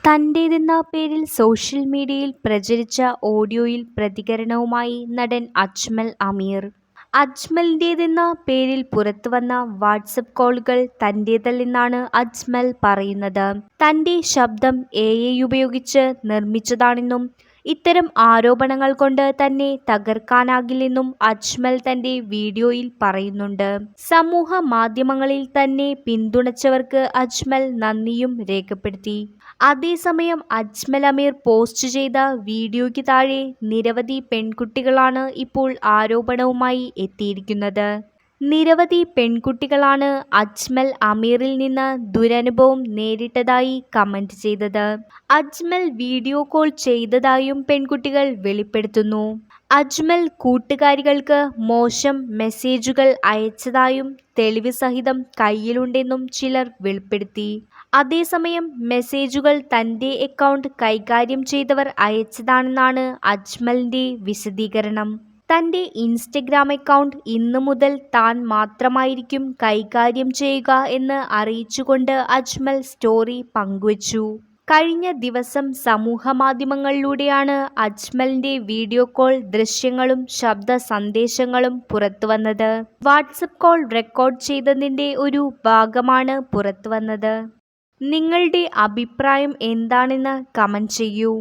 തന്റേതെന്ന പേരിൽ സോഷ്യൽ മീഡിയയിൽ പ്രചരിച്ച ഓഡിയോയിൽ പ്രതികരണവുമായി നടൻ അജ്മൽ അമീർ. അജ്മലിന്റേതെന്ന പേരിൽ പുറത്തുവന്ന വാട്സ്ആപ്പ് കോളുകൾ തന്റേതല്ലെന്നാണ് അജ്മൽ പറയുന്നത്. തന്റെ ശബ്ദം AI ഉപയോഗിച്ച് നിർമ്മിച്ചതാണെന്നും ഇത്തരം ആരോപണങ്ങൾ കൊണ്ട് തന്നെ തകർക്കാനാകില്ലെന്നും അജ്മൽ തന്റെ വീഡിയോയിൽ പറയുന്നുണ്ട്. സമൂഹ മാധ്യമങ്ങളിൽ തന്നെ പിന്തുണച്ചവർക്ക് അജ്മൽ നന്ദിയും രേഖപ്പെടുത്തി. അതേസമയം അജ്മൽ അമീർ പോസ്റ്റ് ചെയ്ത വീഡിയോയ്ക്ക് താഴെ നിരവധി പെൺകുട്ടികളാണ് ഇപ്പോൾ ആരോപണവുമായി എത്തിയിരിക്കുന്നത്. നിരവധി പെൺകുട്ടികളാണ് അജ്മൽ അമീറിൽ നിന്ന് ദുരനുഭവം നേരിട്ടതായി കമന്റ് ചെയ്തത്. അജ്മൽ വീഡിയോ കോൾ ചെയ്തതായും പെൺകുട്ടികൾ വെളിപ്പെടുത്തുന്നു. അജ്മൽ കൂട്ടുകാരികൾക്ക് മോശം മെസ്സേജുകൾ അയച്ചതായും തെളിവ് സഹിതം കയ്യിലുണ്ടെന്നും ചിലർ വെളിപ്പെടുത്തി. അതേസമയം മെസ്സേജുകൾ തന്റെ അക്കൗണ്ട് കൈകാര്യം ചെയ്തവർ അയച്ചതാണെന്നാണ് അജ്മലിന്റെ വിശദീകരണം. തന്റെ ഇൻസ്റ്റഗ്രാം അക്കൗണ്ട് ഇന്നു മുതൽ താൻ മാത്രമായിരിക്കും കൈകാര്യം ചെയ്യുക എന്ന് അറിയിച്ചുകൊണ്ട് അജ്മൽ സ്റ്റോറി പങ്കുവച്ചു. കഴിഞ്ഞ ദിവസം സമൂഹമാധ്യമങ്ങളിലൂടെയാണ് അജ്മലിന്റെ വീഡിയോ കോൾ ദൃശ്യങ്ങളും ശബ്ദ സന്ദേശങ്ങളും പുറത്തുവന്നത്. വാട്സ്ആപ്പ് കോൾ റെക്കോർഡ് ചെയ്തതിന്റെ ഒരു ഭാഗമാണ് പുറത്തുവന്നത്. നിങ്ങളുടെ അഭിപ്രായം എന്താണെന്ന് കമന്റ് ചെയ്യൂ.